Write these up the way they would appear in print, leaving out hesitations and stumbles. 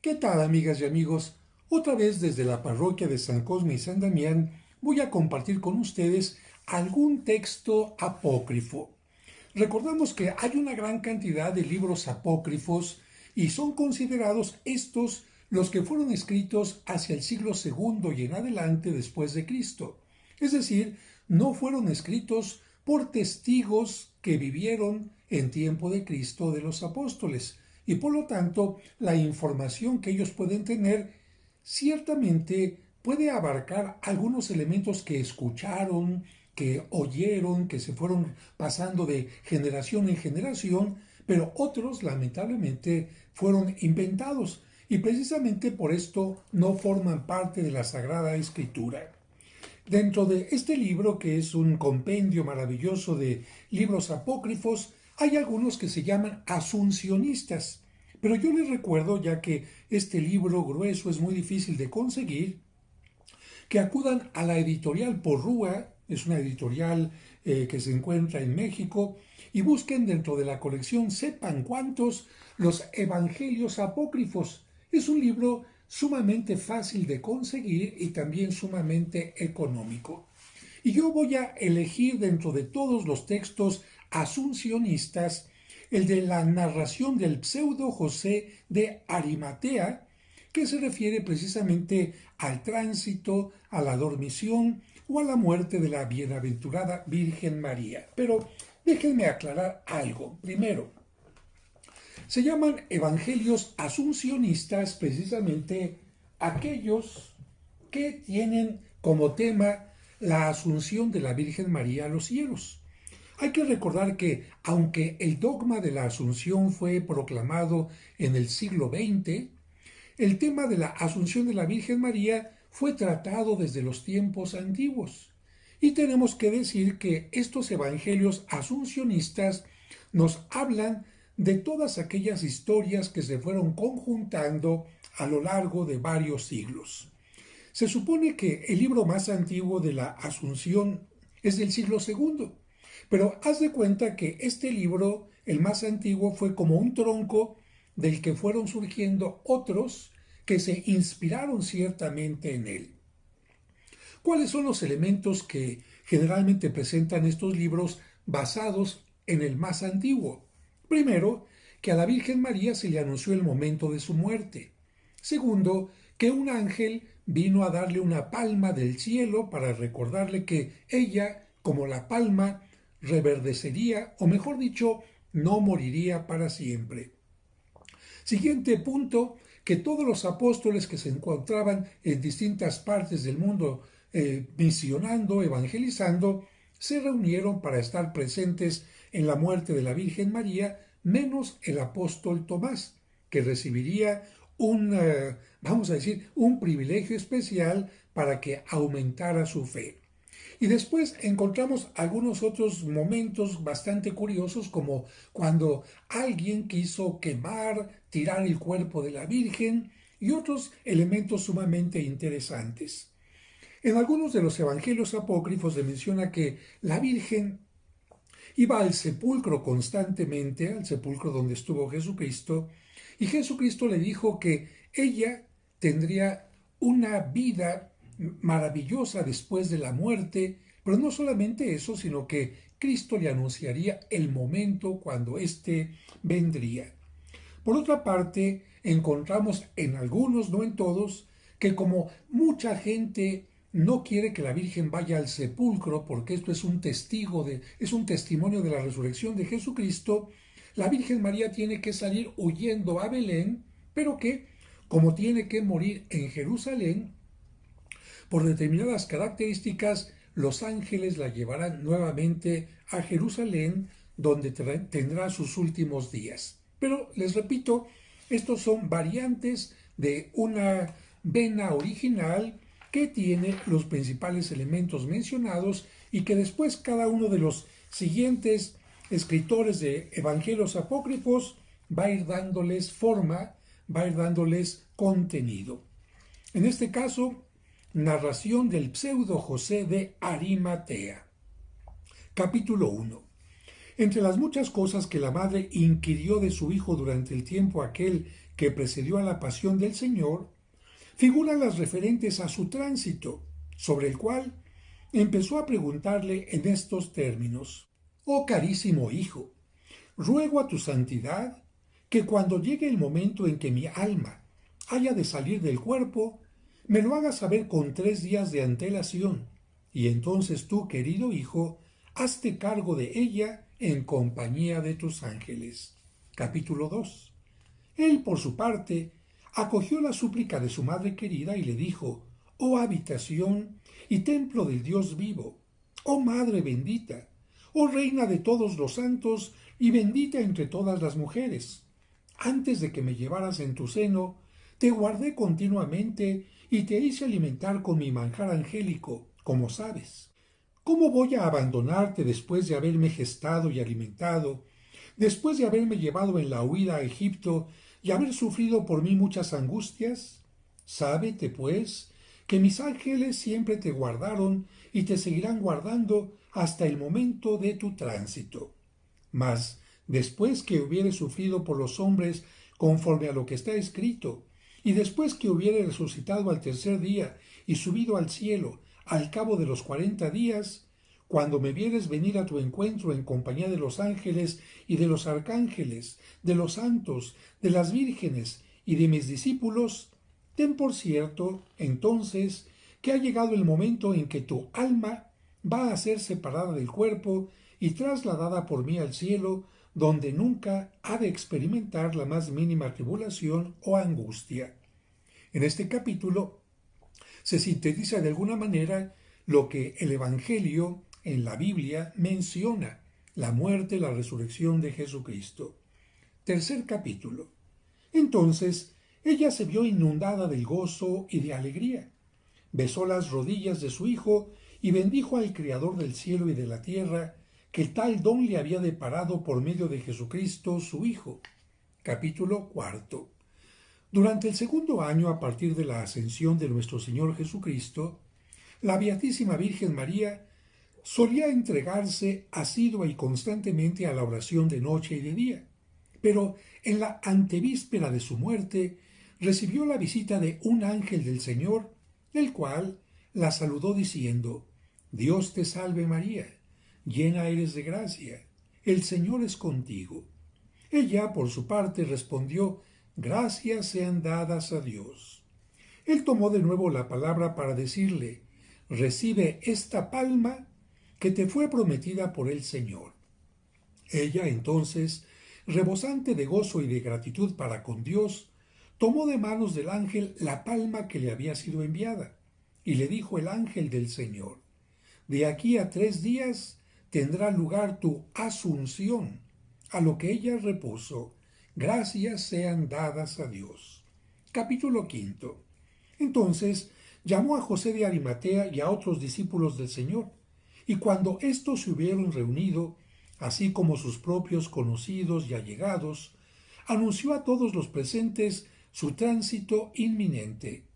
¿Qué tal, amigas y amigos? Otra vez desde la parroquia de San Cosme y San Damián voy a compartir con ustedes algún texto apócrifo. Recordamos que hay una gran cantidad de libros apócrifos y son considerados estos los que fueron escritos hacia el siglo segundo y en adelante después de Cristo. Es decir, no fueron escritos por testigos que vivieron en tiempo de Cristo de los apóstoles, y por lo tanto la información que ellos pueden tener ciertamente puede abarcar algunos elementos que escucharon, que oyeron, que se fueron pasando de generación en generación, pero otros lamentablemente fueron inventados y precisamente por esto no forman parte de la Sagrada Escritura. Dentro de este libro, que es un compendio maravilloso de libros apócrifos, hay algunos que se llaman asuncionistas. Pero yo les recuerdo, ya que este libro grueso es muy difícil de conseguir, que acudan a la editorial Porrúa, es una editorial que se encuentra en México, y busquen dentro de la colección Sepan Cuántos los Evangelios Apócrifos. Es un libro sumamente fácil de conseguir y también sumamente económico. Y yo voy a elegir dentro de todos los textos asuncionistas el de la narración del pseudo José de Arimatea, que se refiere precisamente al tránsito, a la dormición o a la muerte de la bienaventurada Virgen María. Pero déjenme aclarar algo. Primero, se llaman evangelios asuncionistas precisamente aquellos que tienen como tema la asunción de la Virgen María a los cielos. Hay que recordar que, aunque el dogma de la asunción fue proclamado en el siglo XX, el tema de la asunción de la Virgen María fue tratado desde los tiempos antiguos. Y tenemos que decir que estos evangelios asuncionistas nos hablan de todas aquellas historias que se fueron conjuntando a lo largo de varios siglos. Se supone que el libro más antiguo de la Asunción es del siglo segundo, pero haz de cuenta que este libro, el más antiguo, fue como un tronco del que fueron surgiendo otros que se inspiraron ciertamente en él. ¿Cuáles son los elementos que generalmente presentan estos libros basados en el más antiguo? Primero, que a la Virgen María se le anunció el momento de su muerte. Segundo, que un ángel vino a darle una palma del cielo para recordarle que ella, como la palma, reverdecería, o mejor dicho, no moriría para siempre. Siguiente punto, que todos los apóstoles que se encontraban en distintas partes del mundo misionando, evangelizando, se reunieron para estar presentes en la muerte de la Virgen María, menos el apóstol Tomás, que recibiría vamos a decir, un privilegio especial para que aumentara su fe. Y después encontramos algunos otros momentos bastante curiosos, como cuando alguien quiso quemar, tirar el cuerpo de la Virgen y otros elementos sumamente interesantes. En algunos de los evangelios apócrifos se menciona que la Virgen iba al sepulcro constantemente, al sepulcro donde estuvo Jesucristo, y Jesucristo le dijo que ella tendría una vida maravillosa después de la muerte, pero no solamente eso, sino que Cristo le anunciaría el momento cuando éste vendría. Por otra parte, encontramos en algunos, no en todos, que como mucha gente no quiere que la Virgen vaya al sepulcro, porque esto es es un testimonio de la resurrección de Jesucristo, la Virgen María tiene que salir huyendo a Belén, pero que, como tiene que morir en Jerusalén, por determinadas características, los ángeles la llevarán nuevamente a Jerusalén, donde tendrá sus últimos días. Pero les repito, estos son variantes de una vena original que tiene los principales elementos mencionados y que después cada uno de los siguientes escritores de evangelios apócrifos va a ir dándoles forma, va a ir dándoles contenido. En este caso, narración del pseudo José de Arimatea. Capítulo 1. Entre las muchas cosas que la madre inquirió de su hijo durante el tiempo aquel que precedió a la pasión del Señor, figuran las referentes a su tránsito, sobre el cual empezó a preguntarle en estos términos: Oh carísimo hijo, ruego a tu santidad que cuando llegue el momento en que mi alma haya de salir del cuerpo, me lo hagas saber con 3 días de antelación, y entonces tú, querido hijo, hazte cargo de ella en compañía de tus ángeles. Capítulo 2. Él, por su parte, acogió la súplica de su madre querida y le dijo: Oh habitación y templo del Dios vivo, oh Madre bendita, oh Reina de todos los santos y bendita entre todas las mujeres, antes de que me llevaras en tu seno, te guardé continuamente y te hice alimentar con mi manjar angélico, como sabes. ¿Cómo voy a abandonarte después de haberme gestado y alimentado, después de haberme llevado en la huida a Egipto y haber sufrido por mí muchas angustias? Sábete, pues, que mis ángeles siempre te guardaron y te seguirán guardando hasta el momento de tu tránsito. Mas, después que hubiere sufrido por los hombres conforme a lo que está escrito, y después que hubiere resucitado al tercer día y subido al cielo al cabo de los 40 días, cuando me vieres venir a tu encuentro en compañía de los ángeles y de los arcángeles, de los santos, de las vírgenes y de mis discípulos, ten por cierto, entonces, que ha llegado el momento en que tu alma va a ser separada del cuerpo y trasladada por mí al cielo, donde nunca ha de experimentar la más mínima tribulación o angustia. En este capítulo se sintetiza de alguna manera lo que el Evangelio en la Biblia menciona: la muerte y la resurrección de Jesucristo. Tercer capítulo. Entonces ella se vio inundada del gozo y de alegría. Besó las rodillas de su hijo y bendijo al Creador del cielo y de la tierra, que tal don le había deparado por medio de Jesucristo su Hijo. Capítulo 4. Durante el segundo año a partir de la ascensión de nuestro Señor Jesucristo, la Beatísima Virgen María solía entregarse asidua y constantemente a la oración de noche y de día, pero en la antevíspera de su muerte recibió la visita de un ángel del Señor, el cual la saludó diciendo: Dios te salve María, llena eres de gracia, el Señor es contigo. Ella, por su parte, respondió: Gracias sean dadas a Dios. Él tomó de nuevo la palabra para decirle: Recibe esta palma que te fue prometida por el Señor. Ella entonces, rebosante de gozo y de gratitud para con Dios, tomó de manos del ángel la palma que le había sido enviada, y le dijo el ángel del Señor: De aquí a 3 días tendrá lugar tu asunción. A lo que ella repuso: Gracias sean dadas a Dios. Capítulo 5. Entonces llamó a José de Arimatea y a otros discípulos del Señor, y cuando éstos se hubieron reunido, así como sus propios conocidos y allegados, anunció a todos los presentes su tránsito inminente.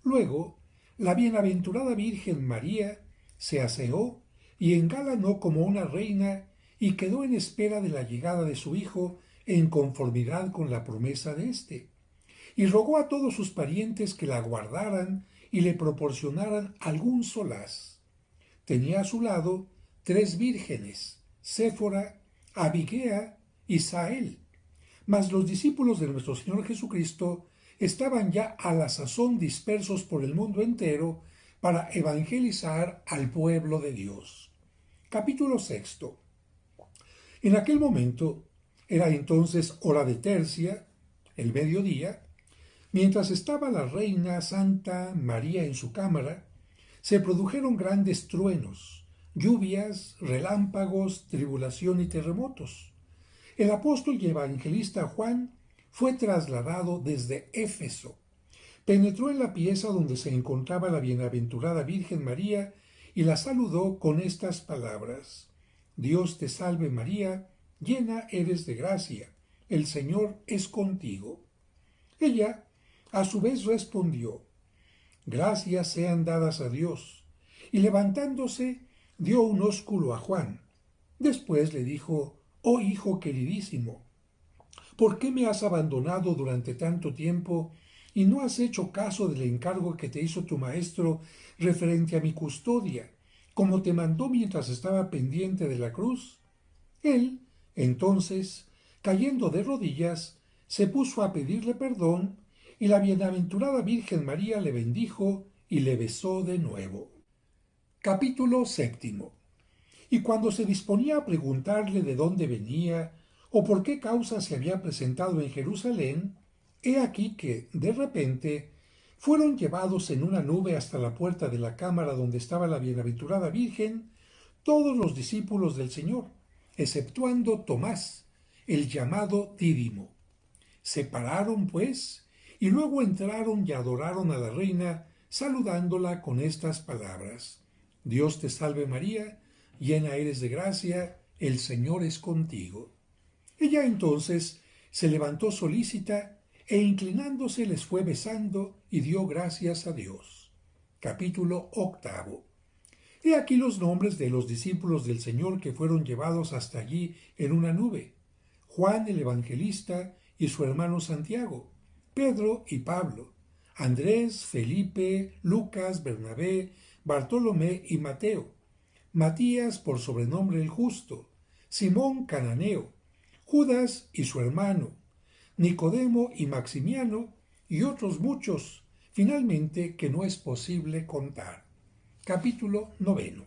Luego, la bienaventurada Virgen María se aseó y engalanó como una reina y quedó en espera de la llegada de su hijo en conformidad con la promesa de éste, y rogó a todos sus parientes que la guardaran y le proporcionaran algún solaz. Tenía a su lado 3 vírgenes, Séfora, Abigea y Sael, mas los discípulos de nuestro Señor Jesucristo estaban ya a la sazón dispersos por el mundo entero para evangelizar al pueblo de Dios. Capítulo 6. En aquel momento era entonces hora de tercia, el mediodía. Mientras estaba la reina Santa María en su cámara, se produjeron grandes truenos, lluvias, relámpagos, tribulación y terremotos. El apóstol y evangelista Juan fue trasladado desde Éfeso. Penetró en la pieza donde se encontraba la bienaventurada Virgen María y la saludó con estas palabras: Dios te salve María, llena eres de gracia, el Señor es contigo. Ella, a su vez, respondió: Gracias sean dadas a Dios, y levantándose, dio un ósculo a Juan. Después le dijo: Oh hijo queridísimo, ¿Por qué me has abandonado durante tanto tiempo y no has hecho caso del encargo que te hizo tu maestro referente a mi custodia, como te mandó mientras estaba pendiente de la cruz? Él, entonces, cayendo de rodillas, se puso a pedirle perdón, y la bienaventurada Virgen María le bendijo y le besó de nuevo. Capítulo séptimo. Y cuando se disponía a preguntarle de dónde venía o por qué causa se había presentado en Jerusalén, he aquí que, de repente, fueron llevados en una nube hasta la puerta de la cámara donde estaba la bienaventurada Virgen todos los discípulos del Señor, exceptuando Tomás, el llamado Dídimo. Se pararon, pues, y luego entraron y adoraron a la reina, saludándola con estas palabras: Dios te salve María, llena eres de gracia, el Señor es contigo. Ella entonces se levantó solícita e inclinándose les fue besando y dio gracias a Dios. Capítulo octavo. He aquí los nombres de los discípulos del Señor que fueron llevados hasta allí en una nube: Juan el Evangelista y su hermano Santiago, Pedro y Pablo, Andrés, Felipe, Lucas, Bernabé, Bartolomé y Mateo, Matías por sobrenombre el Justo, Simón Cananeo, Judas y su hermano, Nicodemo y Maximiano, y otros muchos, finalmente, que no es posible contar. Capítulo noveno.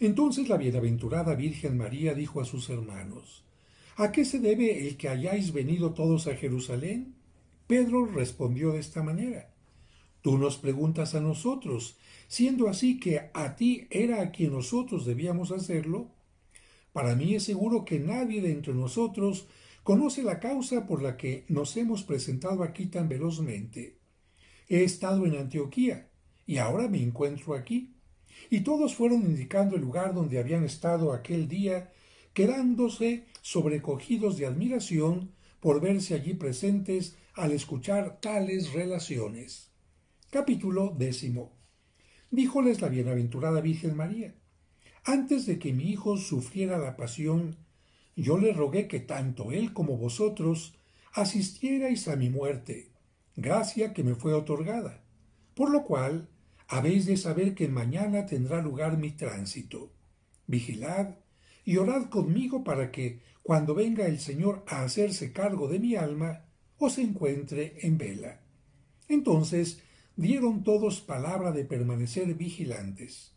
Entonces la bienaventurada Virgen María dijo a sus hermanos: ¿A qué se debe el que hayáis venido todos a Jerusalén? Pedro respondió de esta manera: Tú nos preguntas a nosotros, siendo así que a ti era a quien nosotros debíamos hacerlo. Para mí es seguro que nadie de entre nosotros conoce la causa por la que nos hemos presentado aquí tan velozmente. He estado en Antioquía y ahora me encuentro aquí. Y todos fueron indicando el lugar donde habían estado aquel día, quedándose sobrecogidos de admiración por verse allí presentes al escuchar tales relaciones. Capítulo 10. Díjoles la bienaventurada Virgen María: Antes de que mi hijo sufriera la pasión, yo le rogué que tanto él como vosotros asistierais a mi muerte, gracia que me fue otorgada, por lo cual habéis de saber que mañana tendrá lugar mi tránsito. Vigilad y orad conmigo para que, cuando venga el Señor a hacerse cargo de mi alma, os encuentre en vela. Entonces dieron todos palabra de permanecer vigilantes,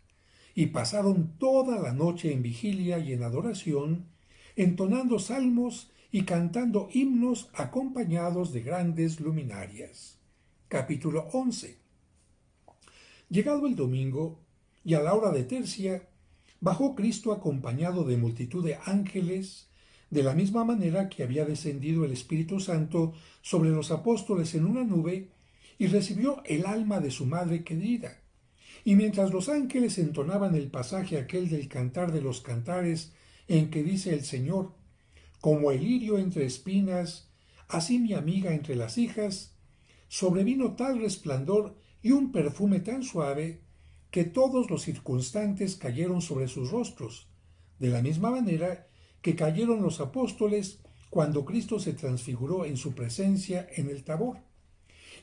y pasaron toda la noche en vigilia y en adoración, entonando salmos y cantando himnos acompañados de grandes luminarias. Capítulo 11. Llegado el domingo, y a la hora de tercia, bajó Cristo acompañado de multitud de ángeles, de la misma manera que había descendido el Espíritu Santo sobre los apóstoles en una nube, y recibió el alma de su madre querida. Y mientras los ángeles entonaban el pasaje aquel del Cantar de los Cantares, en que dice el Señor: Como el lirio entre espinas, así mi amiga entre las hijas, sobrevino tal resplandor y un perfume tan suave que todos los circunstantes cayeron sobre sus rostros, de la misma manera que cayeron los apóstoles cuando Cristo se transfiguró en su presencia en el Tabor.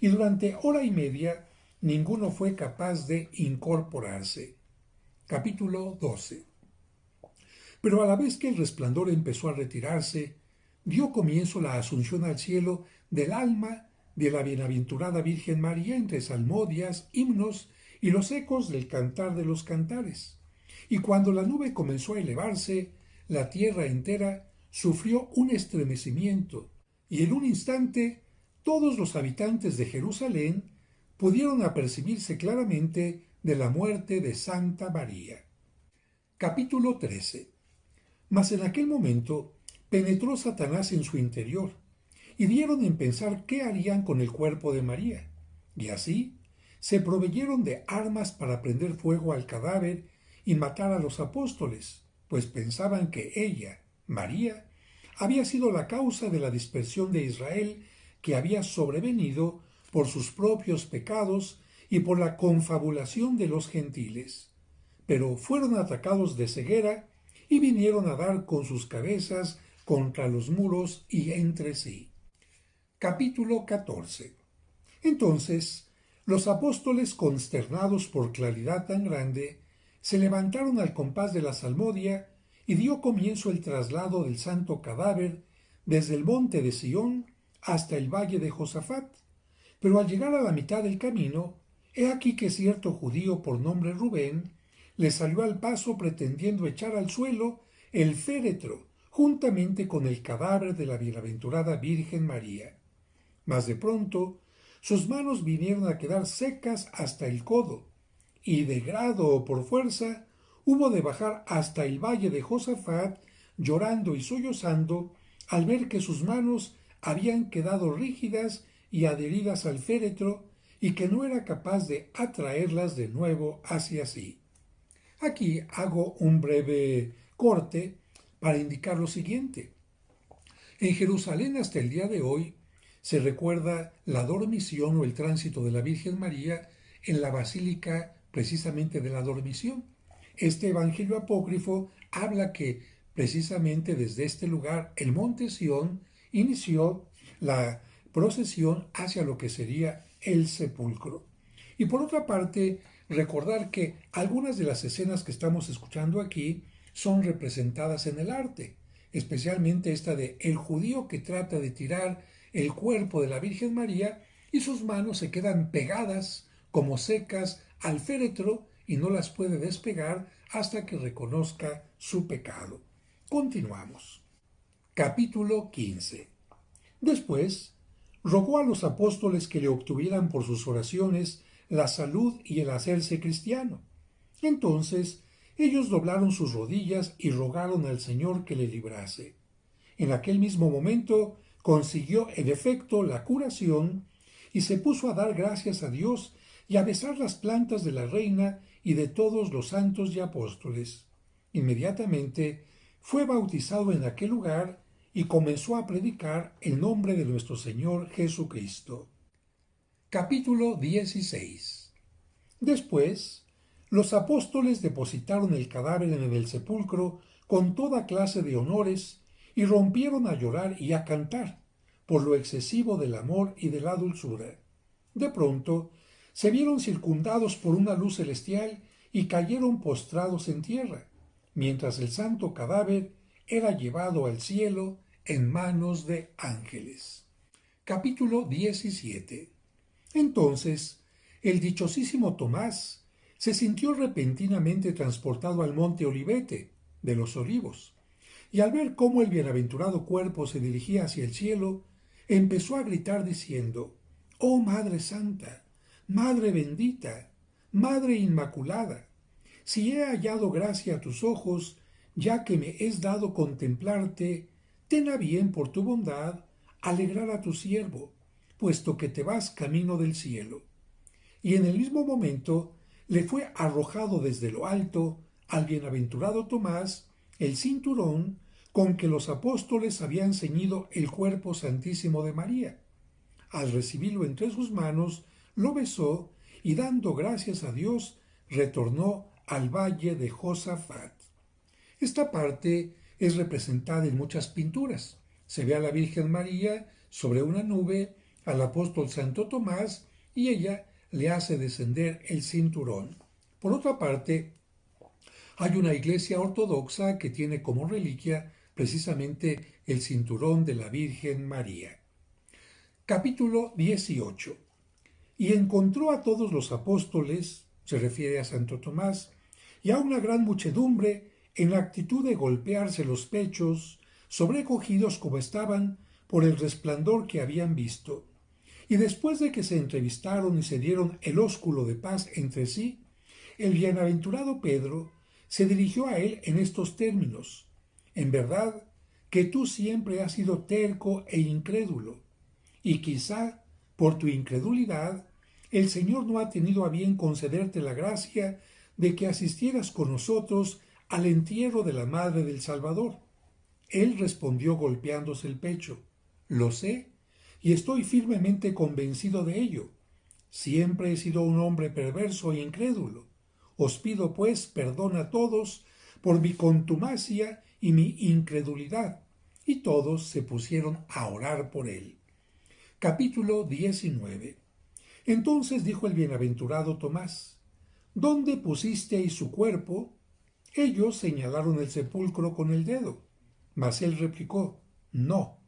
Y durante hora y media ninguno fue capaz de incorporarse. Capítulo 12. Pero a la vez que el resplandor empezó a retirarse, dio comienzo la asunción al cielo del alma de la bienaventurada Virgen María entre salmodias, himnos y los ecos del Cantar de los Cantares. Y cuando la nube comenzó a elevarse, la tierra entera sufrió un estremecimiento, y en un instante todos los habitantes de Jerusalén pudieron apercibirse claramente de la muerte de Santa María. Capítulo 13. Mas en aquel momento penetró Satanás en su interior, y dieron en pensar qué harían con el cuerpo de María. Y así se proveyeron de armas para prender fuego al cadáver y matar a los apóstoles, pues pensaban que ella, María, había sido la causa de la dispersión de Israel que había sobrevenido por sus propios pecados y por la confabulación de los gentiles. Pero fueron atacados de ceguera y vinieron a dar con sus cabezas contra los muros y entre sí. Capítulo 14. Entonces, los apóstoles, consternados por claridad tan grande, se levantaron al compás de la salmodia y dio comienzo el traslado del santo cadáver desde el monte de Sión hasta el valle de Josafat. Pero al llegar a la mitad del camino, he aquí que cierto judío por nombre Rubén le salió al paso pretendiendo echar al suelo el féretro juntamente con el cadáver de la bienaventurada Virgen María. Mas de pronto sus manos vinieron a quedar secas hasta el codo, y de grado o por fuerza hubo de bajar hasta el valle de Josafat, llorando y sollozando, al ver que sus manos habían quedado rígidas y adheridas al féretro, y que no era capaz de atraerlas de nuevo hacia sí. Aquí hago un breve corte para indicar lo siguiente. En Jerusalén hasta el día de hoy se recuerda la dormición o el tránsito de la Virgen María en la Basílica precisamente de la Dormición. Este evangelio apócrifo habla que precisamente desde este lugar, el monte Sión, inició la procesión hacia lo que sería el sepulcro. Y por otra parte, recordar que algunas de las escenas que estamos escuchando aquí son representadas en el arte, especialmente esta de el judío que trata de tirar el cuerpo de la Virgen María y sus manos se quedan pegadas como secas al féretro y no las puede despegar hasta que reconozca su pecado. Continuamos. Capítulo 15. Después, rogó a los apóstoles que le obtuvieran por sus oraciones la salud y el hacerse cristiano. Entonces, ellos doblaron sus rodillas y rogaron al Señor que le librase. En aquel mismo momento consiguió en efecto la curación y se puso a dar gracias a Dios y a besar las plantas de la reina y de todos los santos y apóstoles. Inmediatamente fue bautizado en aquel lugar y comenzó a predicar el nombre de nuestro Señor Jesucristo. Capítulo 16. Después, los apóstoles depositaron el cadáver en el sepulcro con toda clase de honores y rompieron a llorar y a cantar por lo excesivo del amor y de la dulzura. De pronto, se vieron circundados por una luz celestial y cayeron postrados en tierra, mientras el santo cadáver era llevado al cielo en manos de ángeles. Capítulo 17. Entonces, el dichosísimo Tomás se sintió repentinamente transportado al monte Olivete de los Olivos, y al ver cómo el bienaventurado cuerpo se dirigía hacia el cielo, empezó a gritar diciendo: «Oh Madre Santa, Madre bendita, Madre Inmaculada, si he hallado gracia a tus ojos, ya que me es dado contemplarte, ten a bien por tu bondad alegrar a tu siervo, puesto que te vas camino del cielo». Y en el mismo momento le fue arrojado desde lo alto al bienaventurado Tomás el cinturón con que los apóstoles habían ceñido el cuerpo santísimo de María. Al recibirlo entre sus manos, lo besó y dando gracias a Dios, retornó al valle de Josafat. Esta parte es representada en muchas pinturas. Se ve a la Virgen María sobre una nube, al apóstol Santo Tomás, y ella le hace descender el cinturón. Por otra parte, hay una iglesia ortodoxa que tiene como reliquia precisamente el cinturón de la Virgen María. Capítulo 18. Y encontró a todos los apóstoles, se refiere a Santo Tomás, y a una gran muchedumbre en la actitud de golpearse los pechos, sobrecogidos como estaban por el resplandor que habían visto. Y después de que se entrevistaron y se dieron el ósculo de paz entre sí, el bienaventurado Pedro se dirigió a él en estos términos: «En verdad que tú siempre has sido terco e incrédulo, y quizá por tu incredulidad el Señor no ha tenido a bien concederte la gracia de que asistieras con nosotros al entierro de la Madre del Salvador». Él respondió golpeándose el pecho: «Lo sé, y estoy firmemente convencido de ello. Siempre he sido un hombre perverso e incrédulo. Os pido, pues, perdón a todos por mi contumacia y mi incredulidad, y todos se pusieron a orar por él. Capítulo 19. Entonces dijo el bienaventurado Tomás: ¿Dónde pusisteis su cuerpo? Ellos señalaron el sepulcro con el dedo. Mas él replicó: No,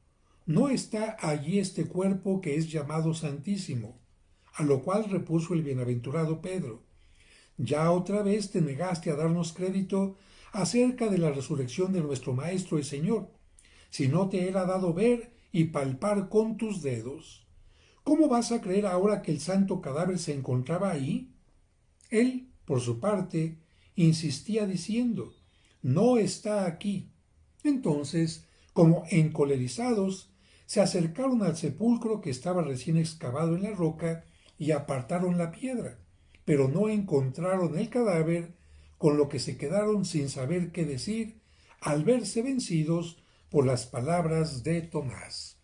no está allí este cuerpo que es llamado Santísimo. A lo cual repuso el bienaventurado Pedro: Ya otra vez te negaste a darnos crédito acerca de la resurrección de nuestro Maestro y Señor, si no te era dado ver y palpar con tus dedos. ¿Cómo vas a creer ahora que el santo cadáver se encontraba ahí? Él, por su parte, insistía diciendo: No está aquí. Entonces, como encolerizados, se acercaron al sepulcro que estaba recién excavado en la roca y apartaron la piedra, pero no encontraron el cadáver, con lo que se quedaron sin saber qué decir al verse vencidos por las palabras de Tomás.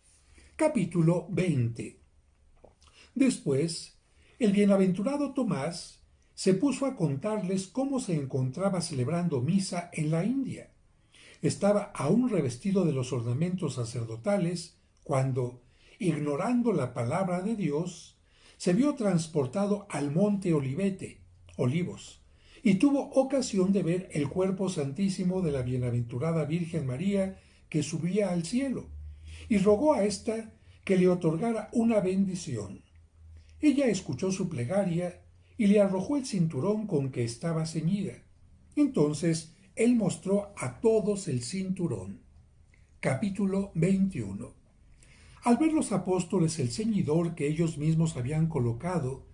Capítulo 20. Después, el bienaventurado Tomás se puso a contarles cómo se encontraba celebrando misa en la India. Estaba aún revestido de los ornamentos sacerdotales cuando, ignorando la palabra de Dios, se vio transportado al monte Olivos, y tuvo ocasión de ver el cuerpo santísimo de la bienaventurada Virgen María que subía al cielo, y rogó a ésta que le otorgara una bendición. Ella escuchó su plegaria y le arrojó el cinturón con que estaba ceñida. Entonces él mostró a todos el cinturón. Capítulo 21. Al ver los apóstoles el ceñidor que ellos mismos habían colocado,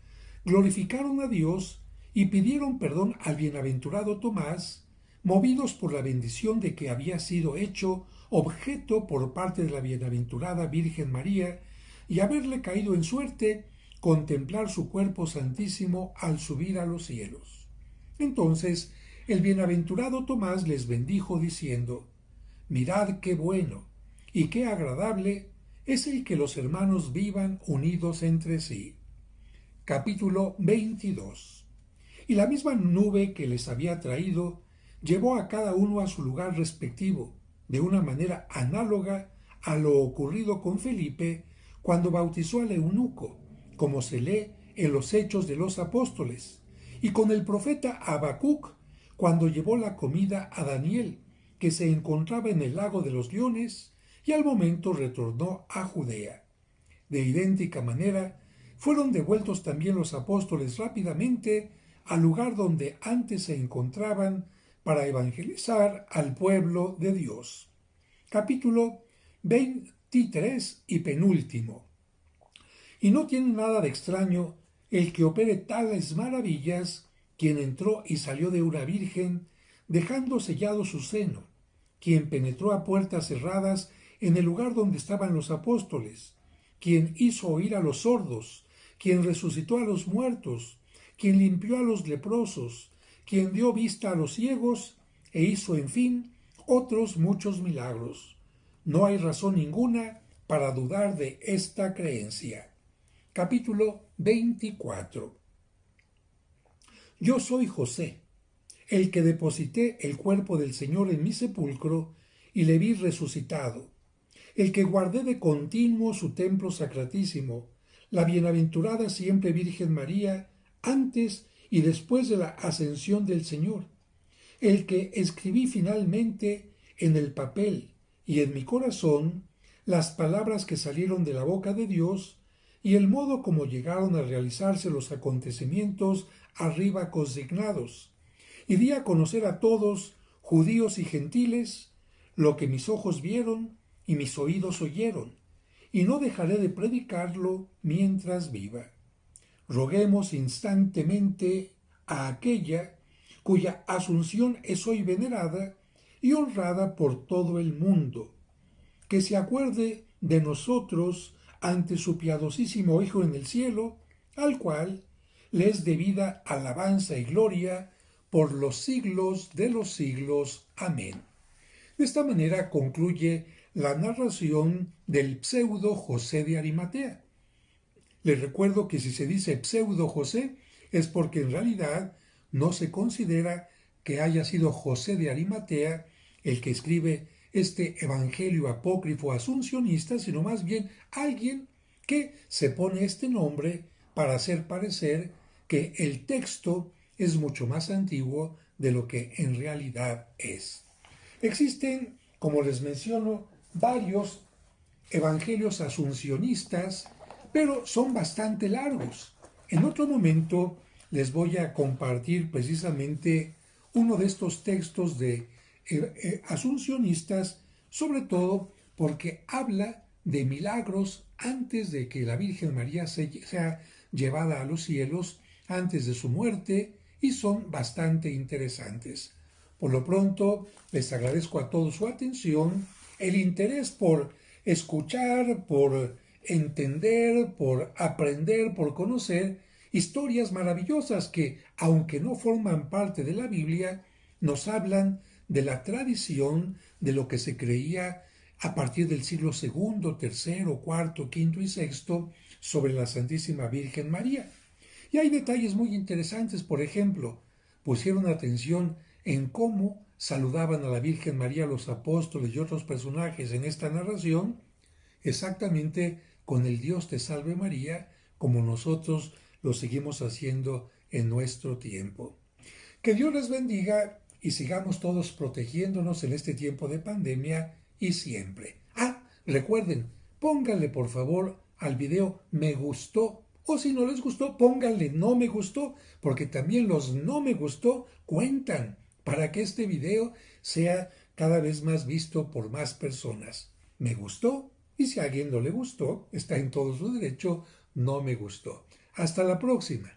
glorificaron a Dios y pidieron perdón al bienaventurado Tomás, movidos por la bendición de que había sido hecho objeto por parte de la bienaventurada Virgen María y haberle caído en suerte contemplar su cuerpo santísimo al subir a los cielos. Entonces el bienaventurado Tomás les bendijo diciendo: Mirad qué bueno y qué agradable es el que los hermanos vivan unidos entre sí. Capítulo 22. Y la misma nube que les había traído llevó a cada uno a su lugar respectivo, de una manera análoga a lo ocurrido con Felipe cuando bautizó al eunuco, como se lee en los Hechos de los Apóstoles, y con el profeta Habacuc cuando llevó la comida a Daniel, que se encontraba en el lago de los leones, y al momento retornó a Judea. De idéntica manera, fueron devueltos también los apóstoles rápidamente al lugar donde antes se encontraban para evangelizar al pueblo de Dios. Capítulo 23 y penúltimo. Y no tiene nada de extraño el que opere tales maravillas quien entró y salió de una virgen, dejando sellado su seno, quien penetró a puertas cerradas en el lugar donde estaban los apóstoles, quien hizo oír a los sordos, quien resucitó a los muertos, quien limpió a los leprosos, quien dio vista a los ciegos, e hizo, en fin, otros muchos milagros. No hay razón ninguna para dudar de esta creencia. Capítulo 24. Yo soy José, el que deposité el cuerpo del Señor en mi sepulcro y le vi resucitado, el que guardé de continuo su templo sacratísimo, la bienaventurada siempre Virgen María, antes y después de la ascensión del Señor, el que escribí finalmente en el papel y en mi corazón las palabras que salieron de la boca de Dios y el modo como llegaron a realizarse los acontecimientos arriba consignados, y di a conocer a todos, judíos y gentiles, lo que mis ojos vieron y mis oídos oyeron, y no dejaré de predicarlo mientras viva. Roguemos instantemente a aquella cuya asunción es hoy venerada y honrada por todo el mundo, que se acuerde de nosotros ante su piadosísimo Hijo en el cielo, al cual le es debida alabanza y gloria por los siglos de los siglos. Amén. De esta manera concluye la narración del pseudo José de Arimatea. Les recuerdo que si se dice pseudo José es porque en realidad no se considera que haya sido José de Arimatea el que escribe este evangelio apócrifo asuncionista, sino más bien alguien que se pone este nombre para hacer parecer que el texto es mucho más antiguo de lo que en realidad es. Existen, como les menciono, varios evangelios asuncionistas, pero son bastante largos. En otro momento les voy a compartir precisamente uno de estos textos de asuncionistas, sobre todo porque habla de milagros antes de que la Virgen María sea llevada a los cielos, antes de su muerte, y son bastante interesantes. Por lo pronto, les agradezco a todos su atención, el interés por escuchar, por entender, por aprender, por conocer historias maravillosas que, aunque no forman parte de la Biblia, nos hablan de la tradición de lo que se creía a partir del siglo segundo, tercero, cuarto, quinto y sexto sobre la Santísima Virgen María. Y hay detalles muy interesantes, por ejemplo, pusieron atención en cómo saludaban a la Virgen María los apóstoles y otros personajes en esta narración, exactamente con el Dios te salve María, como nosotros lo seguimos haciendo en nuestro tiempo. Que Dios les bendiga y sigamos todos protegiéndonos en este tiempo de pandemia y siempre. Recuerden, pónganle por favor al video me gustó, o si no les gustó, pónganle no me gustó, porque también los no me gustó cuentan para que este video sea cada vez más visto por más personas. Me gustó, y si a alguien no le gustó, está en todo su derecho, no me gustó. Hasta la próxima.